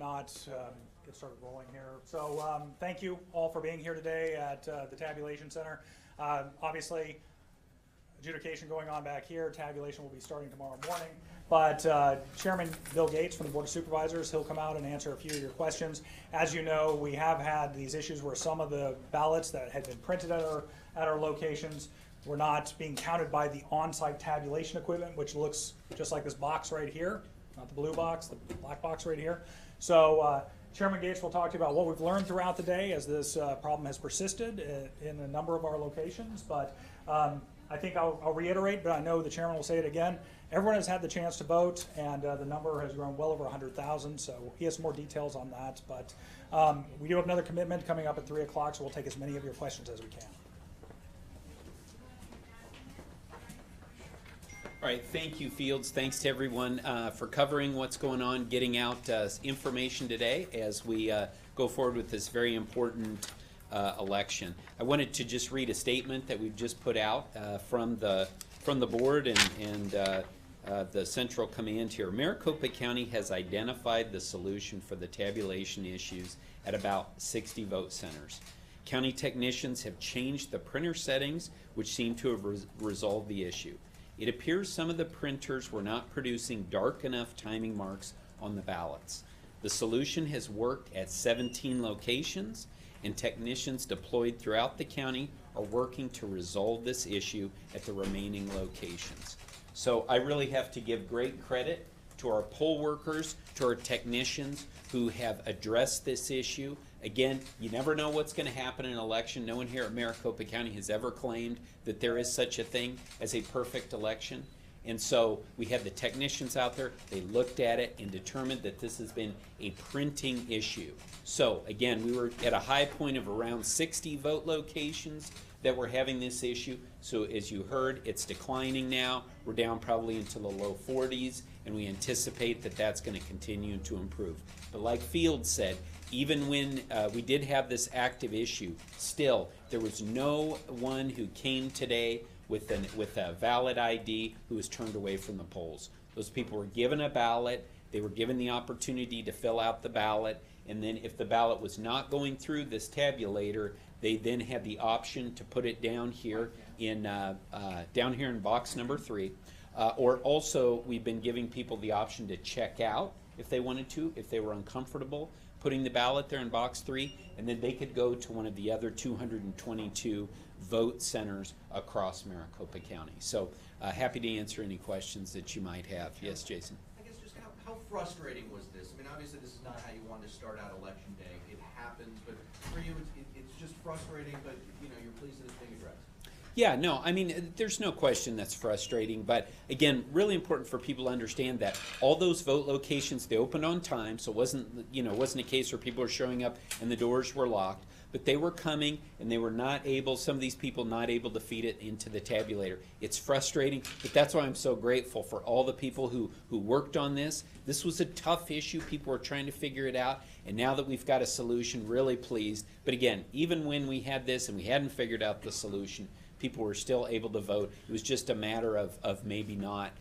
not, get started rolling here. So thank you all for being here today at the Tabulation Center. Obviously, adjudication going on back here. Tabulation will be starting tomorrow morning. But Chairman Bill Gates from the Board of Supervisors, he'll come out and answer a few of your questions. As you know, we have had these issues where some of the ballots that had been printed at our locations were not being counted by the on-site tabulation equipment, which looks just like this box right here, not the blue box, the black box right here. So Chairman Gates will talk to you about what we've learned throughout the day as this problem has persisted in a number of our locations. But I think I'll reiterate, but I know the chairman will say it again. Everyone has had the chance to vote, and the number has grown well over 100,000, so he has some more details on that. But we do have another commitment coming up at 3 o'clock, so we'll take as many of your questions as we can. All right, thank you, Fields. Thanks to everyone for covering what's going on, getting out information today as we go forward with this very important election. I wanted to just read a statement that we've just put out from the board and the central command here. Maricopa County has identified the solution for the tabulation issues at about 60 vote centers. County technicians have changed the printer settings, which seem to have resolved the issue. It appears some of the printers were not producing dark enough timing marks on the ballots. The solution has worked at 17 locations, and technicians deployed throughout the county are working to resolve this issue at the remaining locations. So I really have to give great credit to our poll workers, to our technicians who have addressed this issue. Again, you never know what's going to happen in an election. No one here at Maricopa County has ever claimed that there is such a thing as a perfect election. And so we have the technicians out there. They looked at it and determined that this has been a printing issue. So again, we were at a high point of around 60 vote locations that were having this issue. So as you heard, it's declining now. We're down probably into the low 40s, and we anticipate that that's going to continue to improve. But like Field said, even when we did have this active issue, still there was no one who came today with a valid ID who was turned away from the polls. Those people were given a ballot. They were given the opportunity to fill out the ballot, and then if the ballot was not going through this tabulator, they then had the option to put it down here in box number 3. Or also, we've been giving people the option to check out if they wanted to, if they were uncomfortable putting the ballot there in box 3, and then they could go to one of the other 222 vote centers across Maricopa County. So happy to answer any questions that you might have. Yes, Jason? I guess just how frustrating was this? I mean, obviously this is not how you wanted to start out election day. It happens, but for you it's just frustrating, but you know, you're pleased that it's being addressed. Yeah, no, I mean, there's no question that's frustrating, but again, really important for people to understand that all those vote locations, they opened on time, so it wasn't a case where people were showing up and the doors were locked, but they were coming and they were not able, some of these people not able to feed it into the tabulator. It's frustrating, but that's why I'm so grateful for all the people who worked on this. This was a tough issue. People were trying to figure it out, and now that we've got a solution, really pleased. But again, even when we had this and we hadn't figured out the solution, people were still able to vote. It was just a matter of maybe not,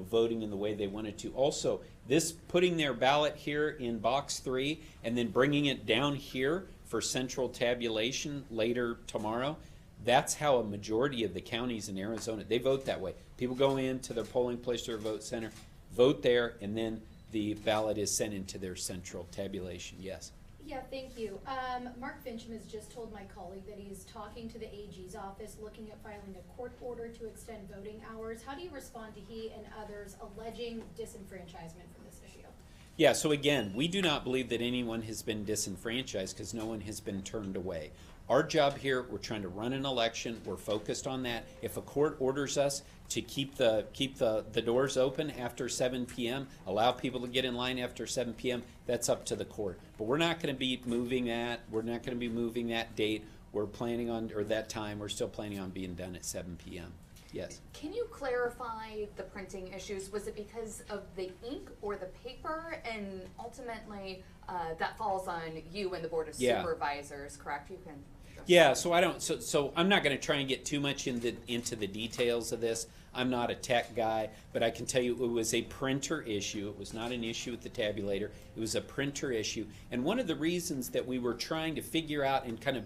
voting in the way they wanted to. Also, this putting their ballot here in box 3 and then bringing it down here for central tabulation later tomorrow, that's how a majority of the counties in Arizona, they vote that way. People go into their polling place or vote center, vote there, and then the ballot is sent into their central tabulation. Yes? Yeah, thank you. Mark Fincham has just told my colleague that he's talking to the AG's office, looking at filing a court order to extend voting hours. How do you respond to he and others alleging disenfranchisement from this issue? Yeah, so again, we do not believe that anyone has been disenfranchised because no one has been turned away. Our job here, we're trying to run an election. We're focused on that. If a court orders us to keep the doors open after 7 p.m., allow people to get in line after 7 p.m., that's up to the court. But we're not going to be moving that. We're not going to be moving that date. We're planning on, or that time, we're still planning on being done at 7 p.m. Yes. Can you clarify the printing issues? Was it because of the ink or the paper? And ultimately, that falls on you and the Board of Supervisors, correct? You can. Yeah, so I don't. So I'm not going to try and get too much into the details of this. I'm not a tech guy, but I can tell you it was a printer issue. It was not an issue with the tabulator. It was a printer issue. And one of the reasons that we were trying to figure out and kind of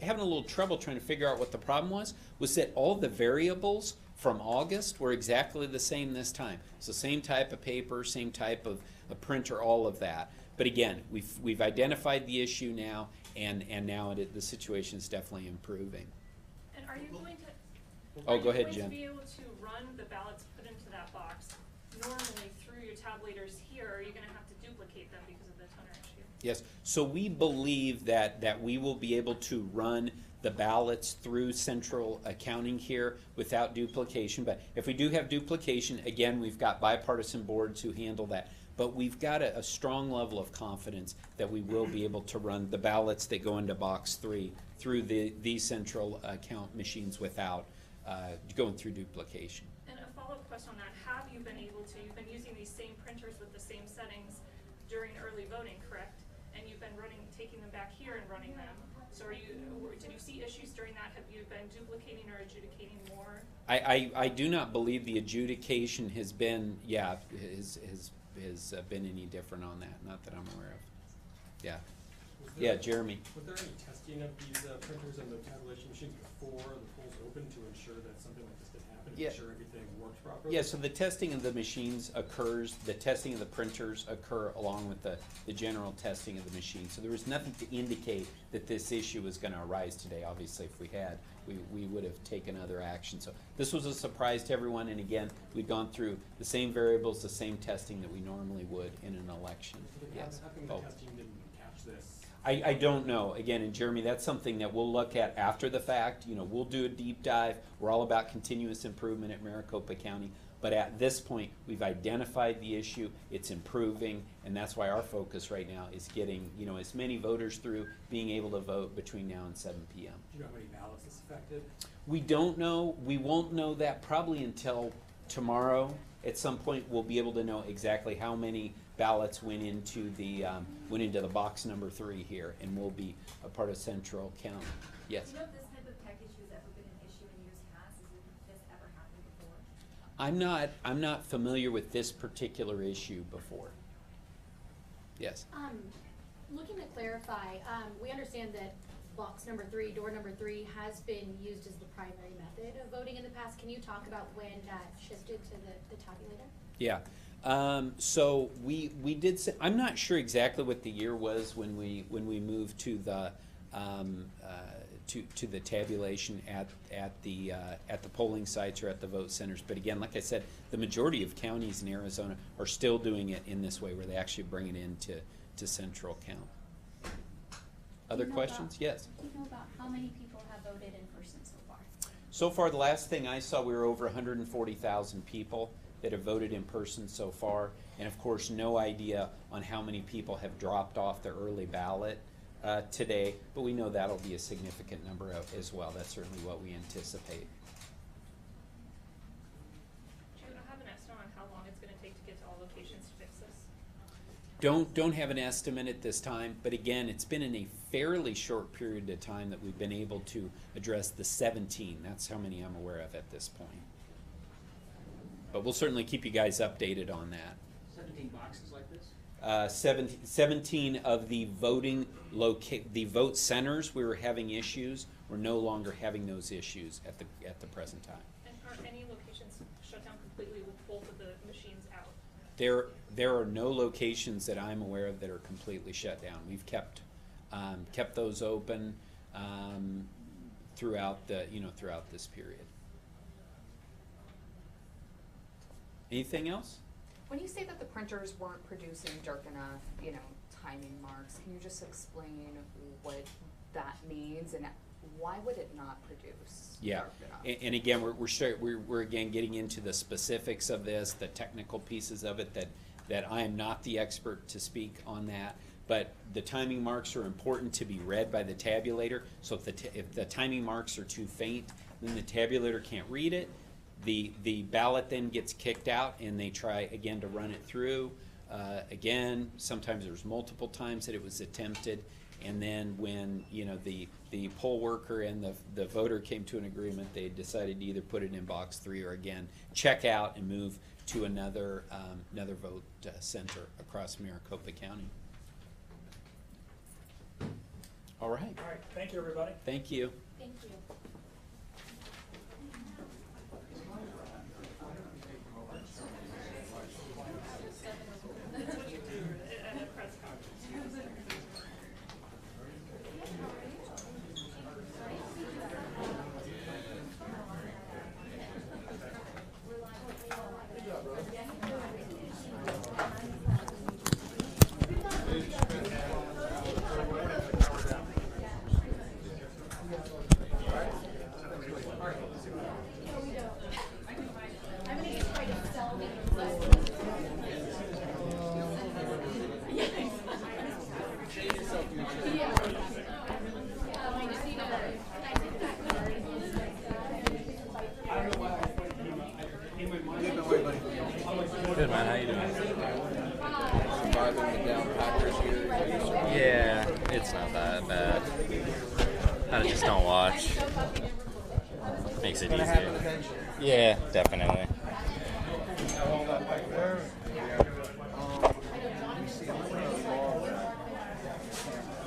having a little trouble trying to figure out what the problem was that all the variables from August were exactly the same this time. It's the same type of paper, same type of a printer, all of that. But again, we've identified the issue now, and now the situation is definitely improving. And are you going to? Oh, go ahead, Are you Jen. going to be able to run the ballots put into that box normally through your tabulators here, or are you going to have to duplicate them because of the toner issue? Yes, so we believe that we will be able to run the ballots through central accounting here without duplication. But if we do have duplication, again, we've got bipartisan boards who handle that. But we've got a strong level of confidence that we will be able to run the ballots that go into box 3 through these central account machines without going through duplication. And a follow-up question on that, have you been able to, you've been using these same printers with the same settings during early voting, correct? And you've been taking them back here and running them. So did you see issues during that? Have you been duplicating or adjudicating more? I do not believe the adjudication has been, has been any different on that, not that I'm aware of. Yeah. Yeah, Jeremy. Was there any testing of these printers and the tabulation machines before the polls opened to ensure that something like this didn't happen, to Yeah. ensure everything worked properly? Yeah, so the testing of the machines occurs, the testing of the printers occur along with the general testing of the machine. So there was nothing to indicate that this issue was going to arise today. Obviously, if we had, we would have taken other action. So this was a surprise to everyone, and again, we'd gone through the same variables, the same testing that we normally would in an election. So Yes. how come the testing didn't catch this? I don't know. Again, and Jeremy, that's something that we'll look at after the fact. You know, we'll do a deep dive. We're all about continuous improvement at Maricopa County. But at this point, we've identified the issue. It's improving, and that's why our focus right now is getting, as many voters through, being able to vote between now and 7 p.m. Do you know how many ballots this affected? We don't know. We won't know that probably until tomorrow. At some point, we'll be able to know exactly how many ballots went into the box number 3 here, and will be a part of central count. Yes. Do you know if this type of tech issue has ever been an issue in years past? Has this ever happened before? I'm not familiar with this particular issue before. Yes. Looking to clarify, we understand that box number 3, door number 3 has been used as the primary method of voting in the past. Can you talk about when that shifted to the tabulator? Yeah. So we did say, I'm not sure exactly what the year was when we moved to the to the tabulation at the polling sites or at the vote centers. But again, like I said, the majority of counties in Arizona are still doing it in this way, where they actually bring it into central count. Other questions? Yes. Do you know about how many people have voted in person so far? So far, the last thing I saw, we were over 140,000 people that have voted in person so far. And of course, no idea on how many people have dropped off their early ballot today, but we know that'll be a significant number as well. That's certainly what we anticipate. Do you have an estimate on how long it's going to take to get to all locations to fix this? Don't have an estimate at this time, but again, it's been in a fairly short period of time that we've been able to address the 17. That's how many I'm aware of at this point. But we'll certainly keep you guys updated on that. 17 boxes like this? 17 of the the vote centers we were having issues. We're no longer having those issues at the present time. And are any locations shut down completely with both of the machines out? There are no locations that I'm aware of that are completely shut down. We've kept those open throughout this period. Anything else? When you say that the printers weren't producing dark enough, timing marks, can you just explain what that means and why would it not produce Yeah, dark enough? and again, we're again getting into the specifics of this, the technical pieces of it that I am not the expert to speak on that. But the timing marks are important to be read by the tabulator. So if the timing marks are too faint, then the tabulator can't read it. The ballot then gets kicked out, and they try again to run it through again. Sometimes there's multiple times that it was attempted, and then when the poll worker and the voter came to an agreement, they decided to either put it in box 3 or again check out and move to another vote center across Maricopa County. All right. All right, thank you, everybody. Thank you. Thank you. That's what you do at a press conference. I'm gonna try to sell me. Good, man. How you doing? Surviving the down Packers here. Yeah, it's not that bad. I just don't watch. Makes it Gonna happen easier. eventually. Yeah, definitely.